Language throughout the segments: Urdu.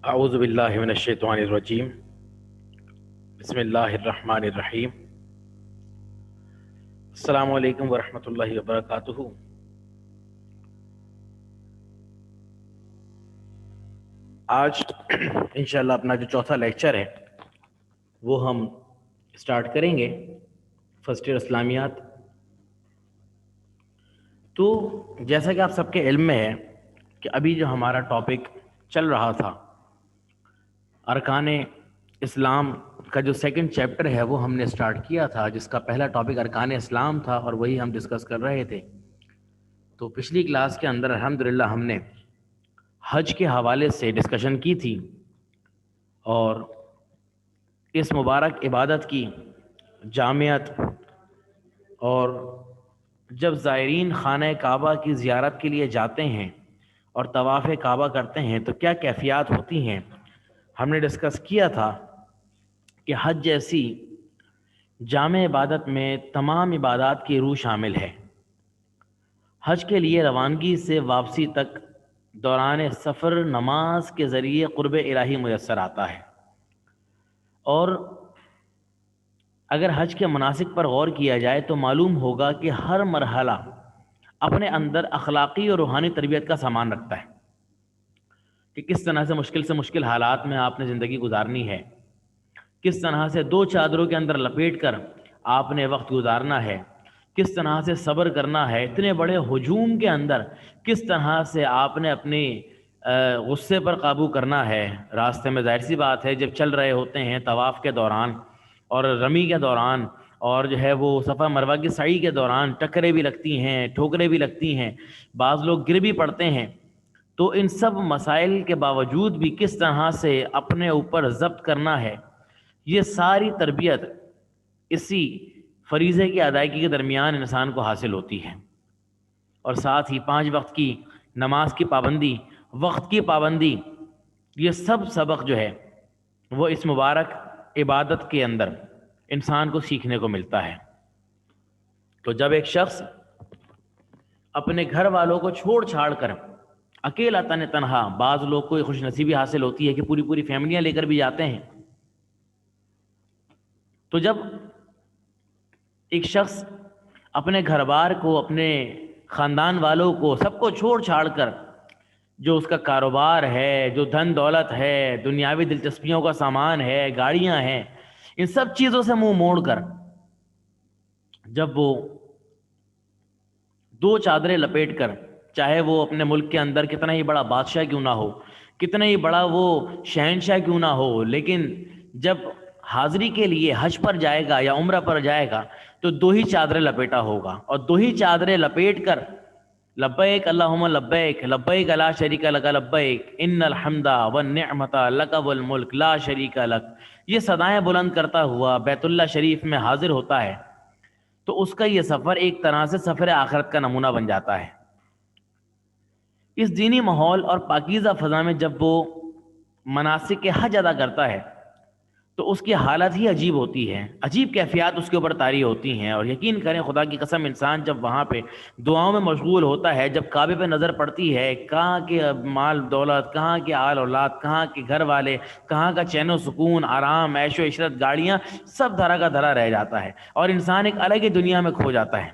اعوذ باللہ من الشیطان الرجیم، بسم اللہ الرحمن الرحیم۔ السلام علیکم ورحمۃ اللہ وبرکاتہ۔ آج انشاءاللہ اپنا جو چوتھا لیکچر ہے وہ ہم اسٹارٹ کریں گے، فرسٹ ایئر اسلامیات۔ تو جیسا کہ آپ سب کے علم میں ہے کہ ابھی جو ہمارا ٹاپک چل رہا تھا ارکان اسلام کا، جو سیکنڈ چیپٹر ہے وہ ہم نے اسٹارٹ کیا تھا، جس کا پہلا ٹاپک ارکان اسلام تھا اور وہی ہم ڈسکس کر رہے تھے۔ تو پچھلی کلاس کے اندر الحمدللہ ہم نے حج کے حوالے سے ڈسکشن کی تھی اور اس مبارک عبادت کی جامعت، اور جب زائرین خانہ کعبہ کی زیارت کے لیے جاتے ہیں اور طواف کعبہ کرتے ہیں تو کیا کیفیات ہوتی ہیں، ہم نے ڈسکس کیا تھا کہ حج جیسی جامع عبادت میں تمام عبادات کی روح شامل ہے۔ حج کے لیے روانگی سے واپسی تک دوران سفر نماز کے ذریعے قرب الہی میسر آتا ہے، اور اگر حج کے مناسک پر غور کیا جائے تو معلوم ہوگا کہ ہر مرحلہ اپنے اندر اخلاقی اور روحانی تربیت کا سامان رکھتا ہے کہ کس طرح سے مشکل حالات میں آپ نے زندگی گزارنی ہے، کس طرح سے دو چادروں کے اندر لپیٹ کر آپ نے وقت گزارنا ہے، کس طرح سے صبر کرنا ہے، اتنے بڑے ہجوم کے اندر کس طرح سے آپ نے اپنی غصے پر قابو کرنا ہے۔ راستے میں ظاہر سی بات ہے جب چل رہے ہوتے ہیں طواف کے دوران اور رمی کے دوران اور جو ہے وہ صفا مروہ کی سعی کے دوران ٹکریں بھی لگتی ہیں، ٹھوکریں بھی لگتی ہیں، بعض لوگ گر بھی پڑتے ہیں، تو ان سب مسائل کے باوجود بھی کس طرح سے اپنے اوپر ضبط کرنا ہے، یہ ساری تربیت اسی فریضے کی ادائیگی کے درمیان انسان کو حاصل ہوتی ہے۔ اور ساتھ ہی 5 وقت کی نماز کی پابندی، وقت کی پابندی، یہ سب سبق جو ہے وہ اس مبارک عبادت کے اندر انسان کو سیکھنے کو ملتا ہے۔ تو جب ایک شخص اپنے گھر والوں کو چھوڑ چھاڑ کر اکیلا تنہا، بعض لوگ کو یہ خوش نصیبی حاصل ہوتی ہے کہ پوری پوری فیملیاں لے کر بھی جاتے ہیں، تو جب ایک شخص اپنے گھر بار کو، اپنے خاندان والوں کو، سب کو چھوڑ چھاڑ کر، جو اس کا کاروبار ہے، جو دھن دولت ہے، دنیاوی دلچسپیوں کا سامان ہے، گاڑیاں ہیں، ان سب چیزوں سے منہ موڑ کر جب وہ دو چادریں لپیٹ کر، چاہے وہ اپنے ملک کے اندر کتنا ہی بڑا بادشاہ کیوں نہ ہو، کتنا ہی بڑا وہ شہنشاہ کیوں نہ ہو، لیکن جب حاضری کے لیے حج پر جائے گا یا عمرہ پر جائے گا تو دو ہی چادریں لپیٹا ہوگا، اور دو ہی چادریں لپیٹ کر لبیک اللہم لبیک لبیک لا شریک لک لبیک ان الحمد والنعمت لک والملک لا شریک لک، یہ صدائیں بلند کرتا ہوا بیت اللہ شریف میں حاضر ہوتا ہے، تو اس کا یہ سفر ایک طرح سے سفر آخرت کا نمونہ بن جاتا ہے۔ اس دینی ماحول اور پاکیزہ فضا میں جب وہ مناسک کے حج ادا کرتا ہے تو اس کی حالت ہی عجیب ہوتی ہے، عجیب کیفیات اس کے اوپر طاری ہوتی ہیں، اور یقین کریں خدا کی قسم انسان جب وہاں پہ دعاؤں میں مشغول ہوتا ہے، جب کعبے پہ نظر پڑتی ہے، کہاں کے مال دولت، کہاں کے آل اولاد، کہاں کے گھر والے، کہاں کا چین و سکون، آرام، عیش و عشرت، گاڑیاں، سب دھرا کا دھرا رہ جاتا ہے، اور انسان ایک الگ ہی دنیا میں کھو جاتا ہے۔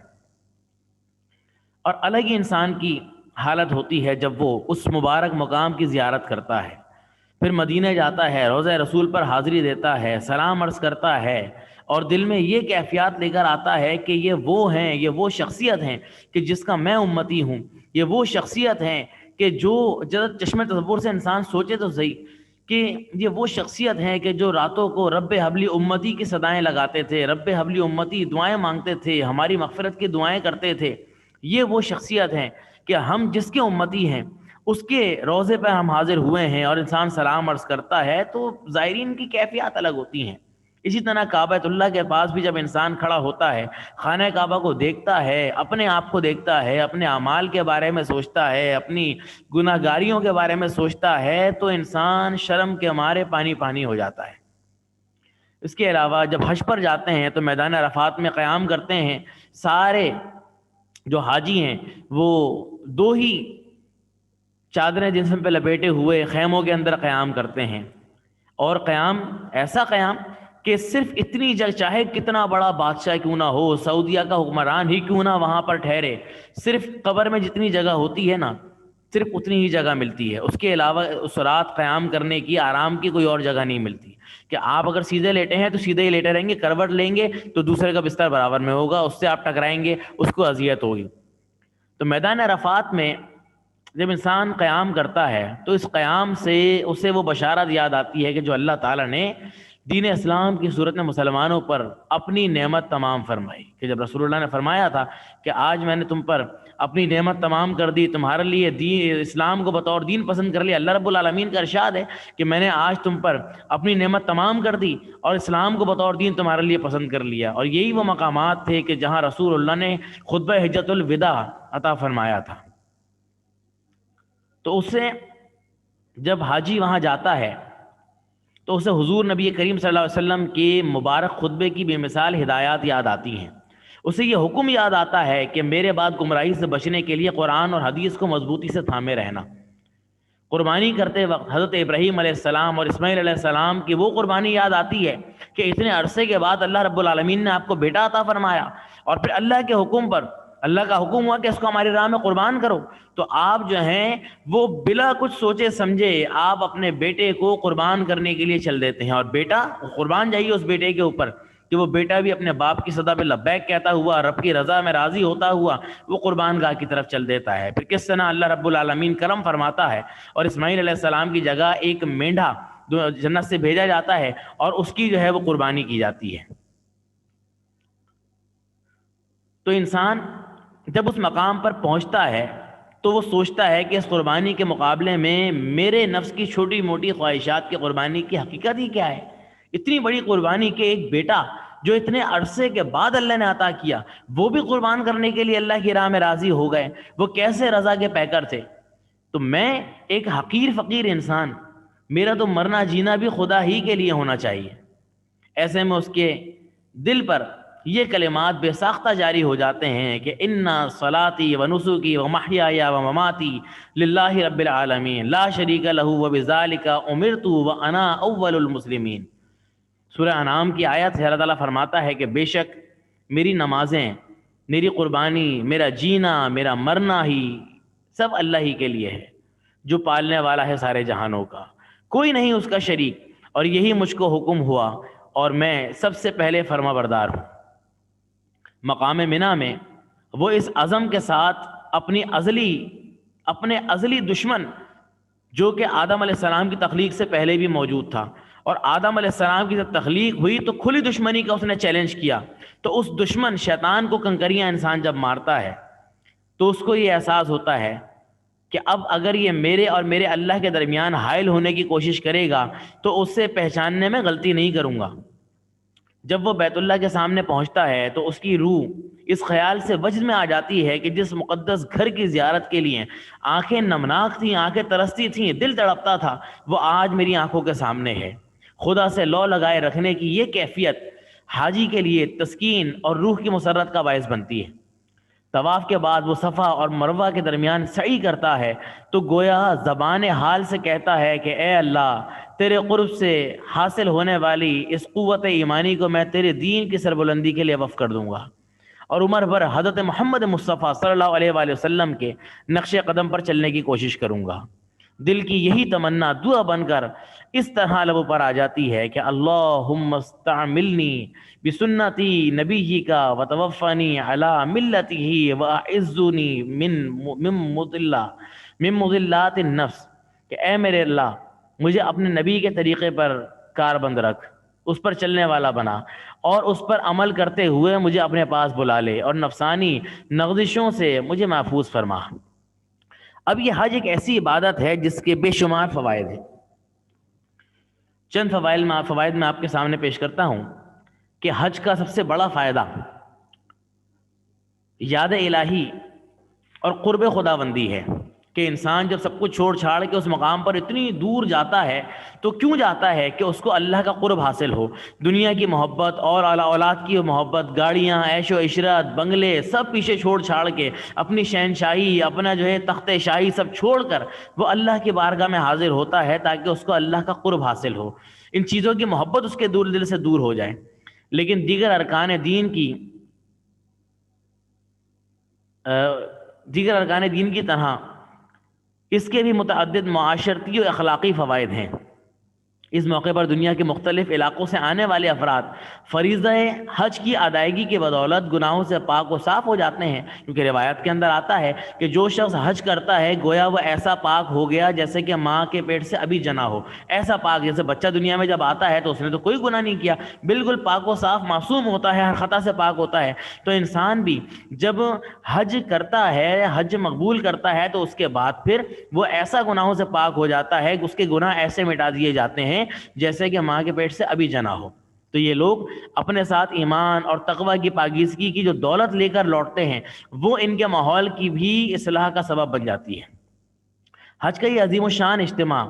اور الگ ہی انسان کی حالت ہوتی ہے جب وہ اس مبارک مقام کی زیارت کرتا ہے، پھر مدینہ جاتا ہے، روضہ رسول پر حاضری دیتا ہے، سلام عرض کرتا ہے، اور دل میں یہ کیفیات لے کر آتا ہے کہ یہ وہ ہیں، یہ وہ شخصیت ہیں کہ جس کا میں امتی ہوں، یہ وہ شخصیت ہیں کہ جو جد چشم تصور سے انسان سوچے تو صحیح کہ یہ وہ شخصیت ہیں کہ جو راتوں کو رب حبلی امتی کی صدائیں لگاتے تھے، رب حبلی امتی دعائیں مانگتے تھے، ہماری مغفرت کی دعائیں کرتے تھے، یہ وہ شخصیت ہیں کہ ہم جس کے امتی ہیں اس کے روضے پہ ہم حاضر ہوئے ہیں، اور انسان سلام عرض کرتا ہے تو زائرین کی کیفیات الگ ہوتی ہیں۔ اسی طرح کعبۃ اللہ کے پاس بھی جب انسان کھڑا ہوتا ہے، خانہ کعبہ کو دیکھتا ہے، اپنے آپ کو دیکھتا ہے، اپنے اعمال کے بارے میں سوچتا ہے، اپنی گناہ گاریوں کے بارے میں سوچتا ہے، تو انسان شرم کے مارے پانی پانی ہو جاتا ہے۔ اس کے علاوہ جب حج پر جاتے ہیں تو میدان عرفات میں قیام کرتے ہیں، سارے جو حاجی ہیں وہ دو ہی چادریں جسم پہ لپیٹے ہوئے خیموں کے اندر قیام کرتے ہیں، اور قیام ایسا قیام کہ صرف اتنی جگہ، چاہے کتنا بڑا بادشاہ کیوں نہ ہو، سعودیہ کا حکمران ہی کیوں نہ وہاں پر ٹھہرے، صرف قبر میں جتنی جگہ ہوتی ہے نا، صرف اتنی ہی جگہ ملتی ہے، اس کے علاوہ اس رات قیام کرنے کی، آرام کی کوئی اور جگہ نہیں ملتی، کہ آپ اگر سیدھے لیٹے ہیں تو سیدھے ہی لیٹے رہیں گے، کروٹ لیں گے تو دوسرے کا بستر برابر میں ہوگا، اس سے آپ ٹکرائیں گے، اس کو اذیت ہوگی۔ تو میدان عرفات میں جب انسان قیام کرتا ہے تو اس قیام سے اسے وہ بشارت یاد آتی ہے کہ جو اللہ تعالیٰ نے دین اسلام کی صورت میں مسلمانوں پر اپنی نعمت تمام فرمائی، کہ جب رسول اللہ نے فرمایا تھا کہ آج میں نے تم پر اپنی نعمت تمام کر دی، تمہارے لیے دین اسلام کو بطور دین پسند کر لیا، اللہ رب العالمین کا ارشاد ہے کہ میں نے آج تم پر اپنی نعمت تمام کر دی اور اسلام کو بطور دین تمہارے لیے پسند کر لیا، اور یہی وہ مقامات تھے کہ جہاں رسول اللہ نے خطبہ حجۃ الوداع عطا فرمایا تھا۔ تو اسے جب حاجی وہاں جاتا ہے تو اسے حضور نبی کریم صلی اللہ علیہ وسلم کے مبارک خطبے کی بے مثال ہدایات یاد آتی ہیں، اسے یہ حکم یاد آتا ہے کہ میرے بعد گمراہی سے بچنے کے لیے قرآن اور حدیث کو مضبوطی سے تھامے رہنا۔ قربانی کرتے وقت حضرت ابراہیم علیہ السلام اور اسماعیل علیہ السلام کی وہ قربانی یاد آتی ہے کہ اتنے عرصے کے بعد اللہ رب العالمین نے آپ کو بیٹا عطا فرمایا، اور پھر اللہ کے حکم پر، اللہ کا حکم ہوا کہ اس کو ہماری راہ میں قربان کرو، تو آپ جو ہیں وہ بلا کچھ سوچے سمجھے آپ اپنے بیٹے کو قربان کرنے کے لیے چل دیتے ہیں، اور بیٹا قربان جائیے اس بیٹے کے اوپر کہ وہ بیٹا بھی اپنے باپ کی صدا پہ لبیک کہتا ہوا، رب کی رضا میں راضی ہوتا ہوا وہ قربان گاہ کی طرف چل دیتا ہے۔ پھر کس طرح اللہ رب العالمین کرم فرماتا ہے اور اسماعیل علیہ السلام کی جگہ ایک مینڈھا جنت سے بھیجا جاتا ہے اور اس کی جو ہے وہ قربانی کی جاتی ہے۔ تو انسان جب اس مقام پر پہنچتا ہے تو وہ سوچتا ہے کہ اس قربانی کے مقابلے میں میرے نفس کی چھوٹی موٹی خواہشات کی قربانی کی حقیقت ہی کیا ہے؟ اتنی بڑی قربانی کہ ایک بیٹا جو اتنے عرصے کے بعد اللہ نے عطا کیا، وہ بھی قربان کرنے کے لیے اللہ کی راہ میں راضی ہو گئے، وہ کیسے رضا کے پیکر تھے۔ تو میں ایک حقیر فقیر انسان، میرا تو مرنا جینا بھی خدا ہی کے لیے ہونا چاہیے۔ ایسے میں اس کے دل پر یہ کلمات بے ساختہ جاری ہو جاتے ہیں کہ انا صلاتی و نسکی و محیای و مماتی للہ رب العالمین لا شریک لہ وبذالک امرت وانا اول المسلمین۔ سورہ انعام کی آیت سے اللہ تعالیٰ فرماتا ہے کہ بے شک میری نمازیں، میری قربانی، میرا جینا، میرا مرنا ہی سب اللہ ہی کے لیے ہے، جو پالنے والا ہے سارے جہانوں کا، کوئی نہیں اس کا شریک، اور یہی مجھ کو حکم ہوا اور میں سب سے پہلے فرما بردار ہوں۔ مقام منی میں وہ اس عزم کے ساتھ اپنے ازلی دشمن جو کہ آدم علیہ السلام کی تخلیق سے پہلے بھی موجود تھا، اور آدم علیہ السلام کی جب تخلیق ہوئی تو کھلی دشمنی کا اس نے چیلنج کیا، تو اس دشمن شیطان کو کنکریاں انسان جب مارتا ہے تو اس کو یہ احساس ہوتا ہے کہ اب اگر یہ میرے اور میرے اللہ کے درمیان حائل ہونے کی کوشش کرے گا تو اس سے پہچاننے میں غلطی نہیں کروں گا۔ جب وہ بیت اللہ کے سامنے پہنچتا ہے تو اس کی روح اس خیال سے وجد میں آ جاتی ہے کہ جس مقدس گھر کی زیارت کے لیے آنکھیں نمناک تھیں، آنکھیں ترستی تھیں، دل تڑپتا تھا، وہ آج میری آنکھوں کے سامنے ہے۔ خدا سے لو لگائے رکھنے کی یہ کیفیت حاجی کے لیے تسکین اور روح کی مسرت کا باعث بنتی ہے۔ طواف کے بعد وہ صفا اور مروہ کے درمیان سعی کرتا ہے تو گویا زبان حال سے کہتا ہے کہ اے اللہ، تیرے قرب سے حاصل ہونے والی اس قوت ایمانی کو میں تیرے دین کی سربلندی کے لیے وقف کر دوں گا، اور عمر بھر حضرت محمد مصطفیٰ صلی اللہ علیہ وآلہ وسلم کے نقش قدم پر چلنے کی کوشش کروں گا۔ دل کی یہی تمنا دعا بن کر اس طرح لبوں پر آ جاتی ہے کہ اللہم استعملنی بسنتی نبیک وتوفنی علی ملتہ واعذنی من مضلات النفس، کہ اے میرے اللہ مجھے اپنے نبی کے طریقے پر کاربند رکھ، اس پر چلنے والا بنا، اور اس پر عمل کرتے ہوئے مجھے اپنے پاس بلا لے، اور نفسانی نغزشوں سے مجھے محفوظ فرما۔ اب یہ حج ایک ایسی عبادت ہے جس کے بے شمار فوائد ہیں۔ چند فوائد میں آپ کے سامنے پیش کرتا ہوں کہ حج کا سب سے بڑا فائدہ یاد الہی اور قرب خداوندی ہے۔ کہ انسان جب سب کچھ چھوڑ چھاڑ کے اس مقام پر اتنی دور جاتا ہے تو کیوں جاتا ہے؟ کہ اس کو اللہ کا قرب حاصل ہو، دنیا کی محبت اور اولاد کی محبت، گاڑیاں، عیش و عشرت، بنگلے سب پیچھے چھوڑ چھاڑ کے اپنی شہنشاہی، اپنا جو ہے تخت شاہی سب چھوڑ کر وہ اللہ کی بارگاہ میں حاضر ہوتا ہے تاکہ اس کو اللہ کا قرب حاصل ہو، ان چیزوں کی محبت اس کے دل سے دور ہو جائے۔ لیکن دیگر ارکان دین کی طرح اس کے بھی متعدد معاشرتی و اخلاقی فوائد ہیں۔ اس موقع پر دنیا کے مختلف علاقوں سے آنے والے افراد فریضہ حج کی ادائیگی کی بدولت گناہوں سے پاک و صاف ہو جاتے ہیں، کیونکہ روایت کے اندر آتا ہے کہ جو شخص حج کرتا ہے گویا وہ ایسا پاک ہو گیا جیسے کہ ماں کے پیٹ سے ابھی جنا ہو، ایسا پاک جیسے بچہ دنیا میں جب آتا ہے تو اس نے تو کوئی گناہ نہیں کیا، بالکل پاک و صاف معصوم ہوتا ہے، ہر خطا سے پاک ہوتا ہے۔ تو انسان بھی جب حج کرتا ہے، حج مقبول کرتا ہے، تو اس کے بعد پھر وہ ایسا گناہوں سے پاک ہو جاتا ہے کہ اس کے گناہ ایسے مٹا دیے جاتے ہیں جیسے کہ ماں کے پیٹ سے ابھی جنا ہو۔ تو یہ لوگ اپنے ساتھ ایمان اور تقوی کی پاکیزگی کی جو دولت لے کر لوٹتے ہیں وہ ان کے ماحول کی بھی اصلاح کا سبب بن جاتی ہے۔ حج کا یہ عظیم الشان اجتماع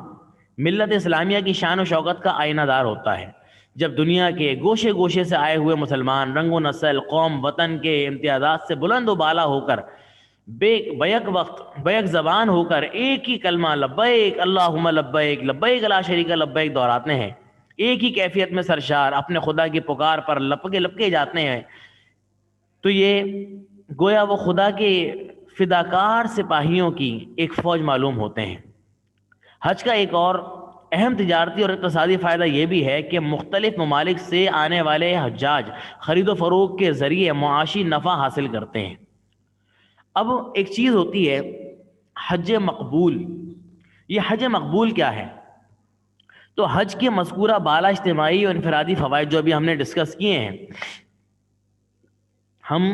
ملت اسلامیہ کی شان و شوکت کا آئینہ دار ہوتا ہے، جب دنیا کے گوشے گوشے سے آئے ہوئے مسلمان رنگ و نسل، قوم، وطن کے امتیازات سے بلند و بالا ہو کر بیک زبان ہو کر ایک ہی کلمہ لبیک اللہم لبیک لبیک لا شریک لبیک دہراتے ہیں، ایک ہی کیفیت میں سرشار اپنے خدا کی پکار پر لپکے جاتے ہیں، تو یہ گویا وہ خدا کے فداکار سپاہیوں کی ایک فوج معلوم ہوتے ہیں۔ حج کا ایک اور اہم تجارتی اور اقتصادی فائدہ یہ بھی ہے کہ مختلف ممالک سے آنے والے حجاج خرید و فروخت کے ذریعے معاشی نفع حاصل کرتے ہیں۔ اب ایک چیز ہوتی ہے حج مقبول۔ یہ حج مقبول کیا ہے؟ تو حج کے مذکورہ بالا اجتماعی اور انفرادی فوائد جو ابھی ہم نے ڈسکس کیے ہیں، ہم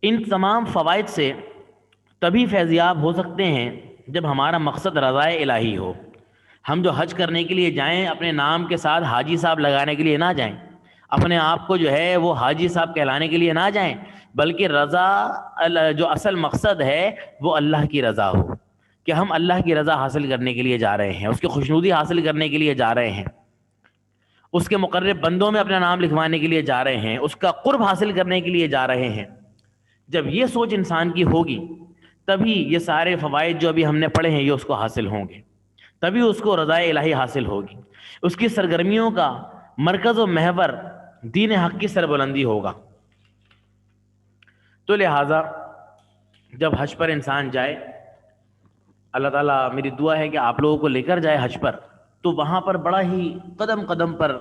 ان تمام فوائد سے تبھی فیضیاب ہو سکتے ہیں جب ہمارا مقصد رضائے الہی ہو۔ ہم جو حج کرنے کے لیے جائیں اپنے نام کے ساتھ حاجی صاحب لگانے کے لیے نہ جائیں، اپنے آپ کو جو ہے وہ حاجی صاحب کہلانے کے لیے نہ جائیں، بلکہ رضا جو اصل مقصد ہے وہ اللہ کی رضا ہو، کہ ہم اللہ کی رضا حاصل کرنے کے لیے جا رہے ہیں، اس کی خوشنودی حاصل کرنے کے لیے جا رہے ہیں، اس کے مقرب بندوں میں اپنا نام لکھوانے کے لیے جا رہے ہیں، اس کا قرب حاصل کرنے کے لیے جا رہے ہیں۔ جب یہ سوچ انسان کی ہوگی تبھی یہ سارے فوائد جو ابھی ہم نے پڑھے ہیں یہ اس کو حاصل ہوں گے، تبھی اس کو رضائے الہی حاصل ہوگی، اس کی سرگرمیوں کا مرکز و محور دین حق کی سربلندی ہوگا۔ تو لہٰذا جب حج پر انسان جائے، اللہ تعالیٰ میری دعا ہے کہ آپ لوگوں کو لے کر جائے حج پر، تو وہاں پر بڑا ہی قدم قدم پر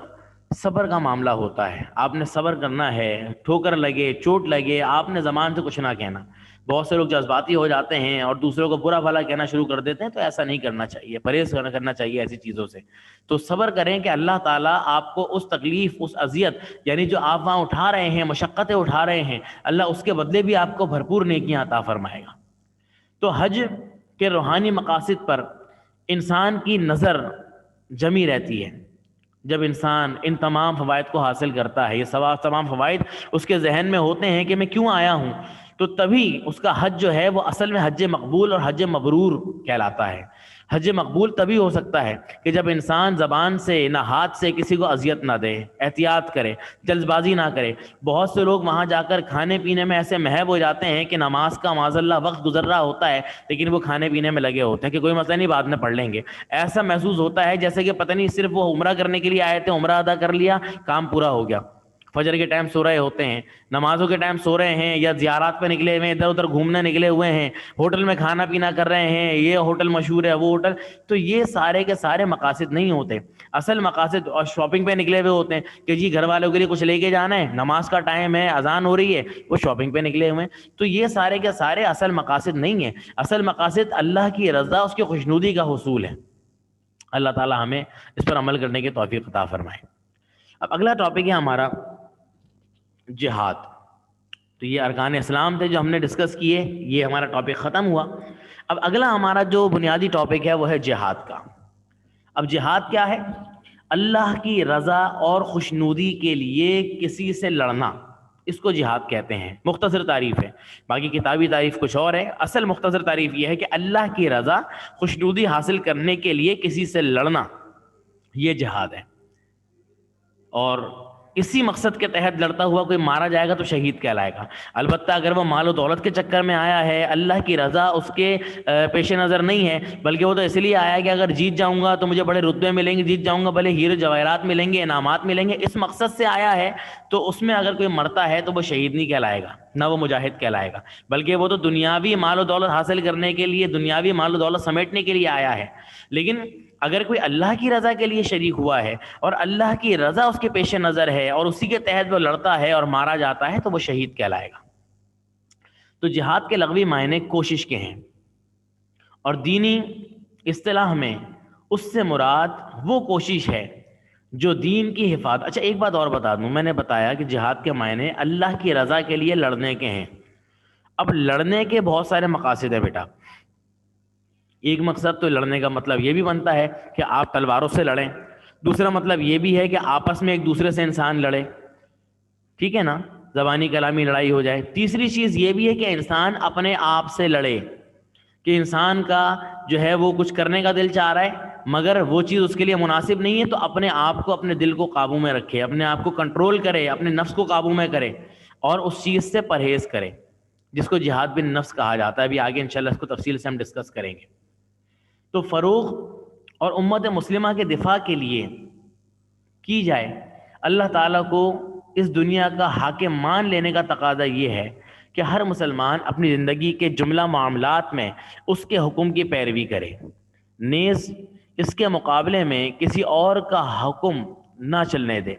صبر کا معاملہ ہوتا ہے۔ آپ نے صبر کرنا ہے، ٹھوکر لگے، چوٹ لگے، آپ نے زبان سے کچھ نہ کہنا۔ بہت سے لوگ جذباتی ہو جاتے ہیں اور دوسروں کو برا بھلا کہنا شروع کر دیتے ہیں، تو ایسا نہیں کرنا چاہیے، پرہیز کرنا چاہیے ایسی چیزوں سے۔ تو صبر کریں کہ اللہ تعالیٰ آپ کو اس تکلیف، اس اذیت، یعنی جو آپ وہاں اٹھا رہے ہیں، مشقتیں اٹھا رہے ہیں، اللہ اس کے بدلے بھی آپ کو بھرپور نیکیاں عطا فرمائے گا۔ تو حج کے روحانی مقاصد پر انسان کی نظر جمی رہتی ہے جب انسان ان تمام فوائد کو حاصل کرتا ہے۔ یہ تمام فوائد اس کے ذہن میں ہوتے ہیں کہ میں کیوں آیا ہوں، تو تبھی اس کا حج جو ہے وہ اصل میں حج مقبول اور حج مبرور کہلاتا ہے۔ حج مقبول تبھی ہو سکتا ہے کہ جب انسان زبان سے نہ ہاتھ سے کسی کو اذیت نہ دے، احتیاط کرے، جلد بازی نہ کرے۔ بہت سے لوگ وہاں جا کر کھانے پینے میں ایسے محب ہو جاتے ہیں کہ نماز کا معاذ اللہ وقت گزر رہا ہوتا ہے لیکن وہ کھانے پینے میں لگے ہوتے ہیں کہ کوئی مسئلہ نہیں، بعد میں پڑھ لیں گے۔ ایسا محسوس ہوتا ہے جیسے کہ پتہ نہیں صرف وہ عمرہ کرنے کے لیے آئے تھے، عمرہ ادا کر لیا، کام پورا ہو گیا۔ فجر کے ٹائم سو رہے ہوتے ہیں، نمازوں کے ٹائم سو رہے ہیں، یا زیارات پہ نکلے ہوئے ہیں، ادھر ادھر گھومنے نکلے ہوئے ہیں، ہوٹل میں کھانا پینا کر رہے ہیں، یہ ہوٹل مشہور ہے، وہ ہوٹل۔ تو یہ سارے کے سارے مقاصد نہیں ہوتے۔ اصل مقاصد، اور شاپنگ پہ نکلے ہوئے ہوتے ہیں کہ جی گھر والوں کے لیے کچھ لے کے جانا ہے، نماز کا ٹائم ہے، اذان ہو رہی ہے، وہ شاپنگ پہ نکلے ہوئے ہیں۔ تو یہ سارے کے سارے اصل مقاصد نہیں ہیں۔ اصل مقاصد اللہ کی رضا، اس کی خوشنودی کا حصول ہے۔ اللہ تعالی ہمیں اس پر عمل کرنے کی توفیق عطا فرمائے۔ اب اگلا ٹاپک ہے ہمارا جہاد۔ تو یہ ارکان اسلام تھے جو ہم نے ڈسکس کیے، یہ ہمارا ٹاپک ختم ہوا۔ اب اگلا ہمارا جو بنیادی ٹاپک ہے وہ ہے جہاد کا۔ اب جہاد کیا ہے؟ اللہ کی رضا اور خوشنودی کے لیے کسی سے لڑنا، اس کو جہاد کہتے ہیں. مختصر تعریف ہے, باقی کتابی تعریف کچھ اور ہے. اصل مختصر تعریف یہ ہے کہ اللہ کی رضا خوشنودی حاصل کرنے کے لیے کسی سے لڑنا, یہ جہاد ہے. اور اسی مقصد کے تحت لڑتا ہوا کوئی مارا جائے گا تو شہید کہلائے گا. البتہ اگر وہ مال و دولت کے چکر میں آیا ہے, اللہ کی رضا اس کے پیش نظر نہیں ہے, بلکہ وہ تو اس لیے آیا کہ اگر جیت جاؤں گا تو مجھے بڑے رتبے ملیں گے, جیت جاؤں گا بھلے ہیرے جواہرات ملیں گے, انعامات ملیں گے, اس مقصد سے آیا ہے, تو اس میں اگر کوئی مرتا ہے تو وہ شہید نہیں کہلائے گا, نہ وہ مجاہد کہلائے گا, بلکہ وہ تو دنیاوی مال و دولت حاصل کرنے کے لیے, دنیاوی مال و دولت سمیٹنے کے لیے آیا ہے. لیکن اگر کوئی اللہ کی رضا کے لیے شریک ہوا ہے اور اللہ کی رضا اس کے پیش نظر ہے اور اسی کے تحت وہ لڑتا ہے اور مارا جاتا ہے تو وہ شہید کہلائے گا. تو جہاد کے لغوی معنی کوشش کے ہیں, اور دینی اصطلاح میں اس سے مراد وہ کوشش ہے جو دین کی حفاظت. اچھا ایک بات اور بتا دوں, میں نے بتایا کہ جہاد کے معنی اللہ کی رضا کے لیے لڑنے کے ہیں. اب لڑنے کے بہت سارے مقاصد ہیں بیٹا. ایک مقصد تو لڑنے کا مطلب یہ بھی بنتا ہے کہ آپ تلواروں سے لڑیں, دوسرا مطلب یہ بھی ہے کہ آپس میں ایک دوسرے سے انسان لڑے, ٹھیک ہے نا, زبانی کلامی لڑائی ہو جائے. تیسری چیز یہ بھی ہے کہ انسان اپنے آپ سے لڑے, کہ انسان کا جو ہے وہ کچھ کرنے کا دل چاہ رہا ہے مگر وہ چیز اس کے لیے مناسب نہیں ہے, تو اپنے آپ کو, اپنے دل کو قابو میں رکھے, اپنے آپ کو کنٹرول کرے, اپنے نفس کو قابو میں کرے اور اس چیز سے پرہیز کرے, جس کو جہاد بن نفس کہا جاتا ہے. ابھی آگے انشاءاللہ اس کو تفصیل سے ہم ڈسکس کریں گے. تو فروغ اور امت مسلمہ کے دفاع کے لیے کی جائے, اللہ تعالیٰ کو اس دنیا کا حاکم مان لینے کا تقاضا یہ ہے کہ ہر مسلمان اپنی زندگی کے جملہ معاملات میں اس کے حکم کی پیروی کرے, نیز اس کے مقابلے میں کسی اور کا حکم نہ چلنے دے.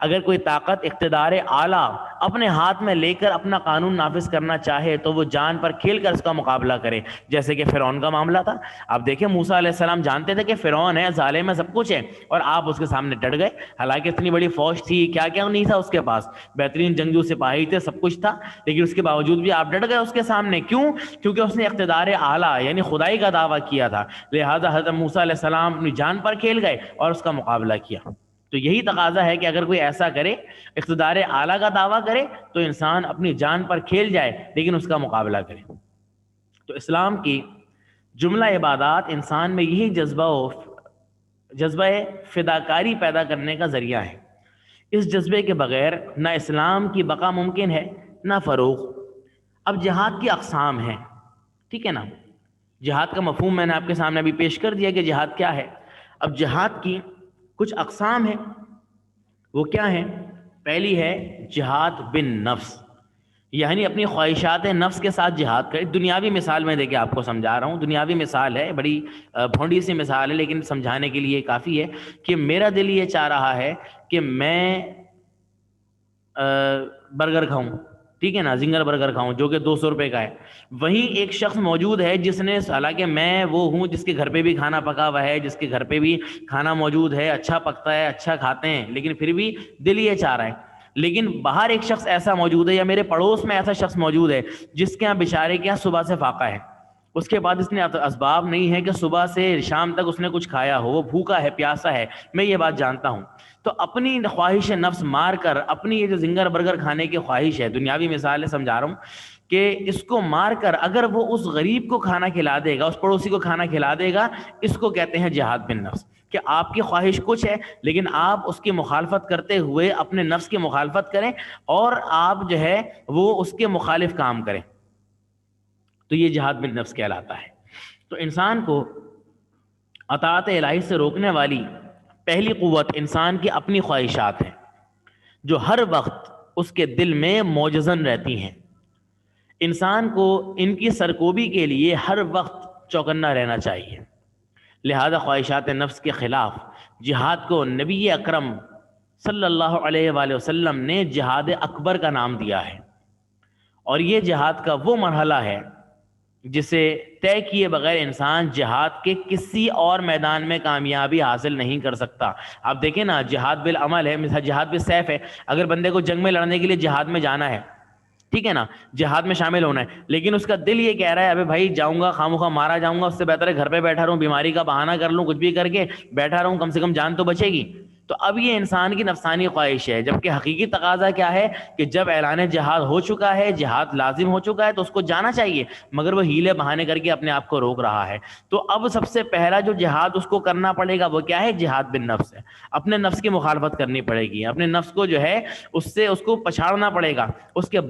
اگر کوئی طاقت اقتدار اعلیٰ اپنے ہاتھ میں لے کر اپنا قانون نافذ کرنا چاہے تو وہ جان پر کھیل کر اس کا مقابلہ کرے, جیسے کہ فرعون کا معاملہ تھا. آپ دیکھیں موسیٰ علیہ السلام جانتے تھے کہ فرعون ہے, ظالم ہے, سب کچھ ہے, اور آپ اس کے سامنے ڈٹ گئے. حالانکہ اتنی بڑی فوج تھی, کیا کیا نہیں تھا اس کے پاس, بہترین جنگجو سپاہی تھے, سب کچھ تھا, لیکن اس کے باوجود بھی آپ ڈٹ گئے اس کے سامنے. کیوں؟ کیونکہ اس نے اقتدار اعلیٰ یعنی خدائی کا دعویٰ کیا تھا, لہٰذا حضرت موسیٰ علیہ السلام اپنی جان پر کھیل گئے اور اس کا مقابلہ کیا. تو یہی تقاضا ہے کہ اگر کوئی ایسا کرے, اقتدار اعلیٰ کا دعویٰ کرے, تو انسان اپنی جان پر کھیل جائے لیکن اس کا مقابلہ کرے. تو اسلام کی جملہ عبادات انسان میں یہی جذبہ فداکاری پیدا کرنے کا ذریعہ ہے. اس جذبے کے بغیر نہ اسلام کی بقا ممکن ہے نہ فروغ. اب جہاد کی اقسام ہیں, ٹھیک ہے نا, جہاد کا مفہوم میں نے آپ کے سامنے ابھی پیش کر دیا کہ جہاد کیا ہے. اب جہاد کی کچھ اقسام ہیں, وہ کیا ہیں؟ پہلی ہے جہاد بن نفس, یعنی اپنی خواہشات نفس کے ساتھ جہاد کرے. دنیاوی مثال میں دیکھیں آپ کو سمجھا رہا ہوں, دنیاوی مثال ہے, بڑی بھونڈی سی مثال ہے لیکن سمجھانے کے لیے کافی ہے کہ میرا دل یہ چاہ رہا ہے کہ میں برگر کھاؤں, ٹھیک ہے نا, زنگر برگر کھاؤں جو کہ 200 روپے کا ہے. وہیں ایک شخص موجود ہے جس نے, حالانکہ میں وہ ہوں جس کے گھر پہ بھی کھانا پکا ہوا ہے, جس کے گھر پہ بھی کھانا موجود ہے, اچھا پکتا ہے, اچھا کھاتے ہیں, لیکن پھر بھی دل یہ چاہ رہا ہے. لیکن باہر ایک شخص ایسا موجود ہے, یا میرے پڑوس میں ایسا شخص موجود ہے جس کے یہاں بیچارے کے یہاں صبح سے فاقہ ہے, اس کے بعد اس نے اسباب نہیں ہے کہ صبح سے شام تک اس نے کچھ کھایا ہو, وہ بھوکا ہے, پیاسا ہے, میں یہ بات جانتا ہوں. تو اپنی خواہش نفس مار کر, اپنی یہ جو زنگر برگر کھانے کی خواہش ہے, دنیاوی مثال ہے سمجھا رہا ہوں, کہ اس کو مار کر اگر وہ اس غریب کو کھانا کھلا دے گا, اس پڑوسی کو کھانا کھلا دے گا, اس کو کہتے ہیں جہاد بن نفس. کہ آپ کی خواہش کچھ ہے لیکن آپ اس کی مخالفت کرتے ہوئے اپنے نفس کی مخالفت کریں اور آپ جو ہے وہ اس کے مخالف کام کریں, تو یہ جہاد بن نفس کہلاتا ہے. تو انسان کو اطاعت الہی سے روکنے والی پہلی قوت انسان کی اپنی خواہشات ہیں, جو ہر وقت اس کے دل میں موجزن رہتی ہیں. انسان کو ان کی سرکوبی کے لیے ہر وقت چوکنا رہنا چاہیے. لہذا خواہشات نفس کے خلاف جہاد کو نبی اکرم صلی اللہ علیہ وآلہ وسلم نے جہاد اکبر کا نام دیا ہے, اور یہ جہاد کا وہ مرحلہ ہے جسے طے کیے بغیر انسان جہاد کے کسی اور میدان میں کامیابی حاصل نہیں کر سکتا. آپ دیکھیں نا, جہاد بالعمل ہے, مثلا جہاد بالسیف ہے. اگر بندے کو جنگ میں لڑنے کے لیے جہاد میں جانا ہے, ٹھیک ہے نا, جہاد میں شامل ہونا ہے, لیکن اس کا دل یہ کہہ رہا ہے ابے بھائی جاؤں گا خامخواہ مارا جاؤں گا, اس سے بہتر ہے گھر پہ بیٹھا رہوں, بیماری کا بہانہ کر لوں, کچھ بھی کر کے بیٹھا رہوں, کم سے کم جان تو بچے گی. تو اب یہ انسان کی نفسانی خواہش ہے، جبکہ حقیقی تقاضا کیا ہے کہ جب اعلان جہاد ہو چکا ہے، جہاد لازم ہو چکا ہے، تو اس کو جانا چاہیے، مگر وہ ہیلے بہانے کر کے اپنے آپ کو روک رہا ہے۔ تو اب سب سے پہلا جو جہاد اس کو کرنا پڑے گا وہ کیا ہے؟ جہاد بالنفس ہے، اپنے نفس کی مخالفت کرنی پڑے گی، اپنے نفس کو جو ہے اس سے اس کو پچھاڑنا پڑے گا، اس کے